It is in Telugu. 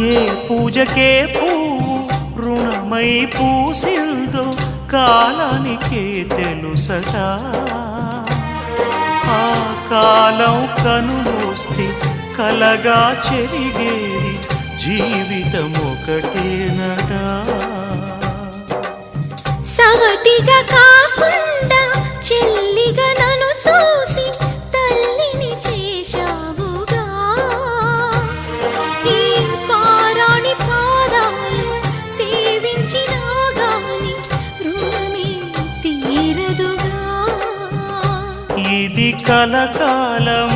ఏ పూజకే పువ్వు రుణమై పూసిందో కాలానికే తెలుసట. ఆ కాలం కనుమూస్తే కలగా చెరిగేది జీవితం ఒకటేనట. సవతిగా కాకుండా చెల్లిగా నన్ను చూసి తల్లిని చేశావుగా. ఈ పారాణి పాదాలు సేవించినా గాని రుణమే తీరదుగా. ఇది కలకాలం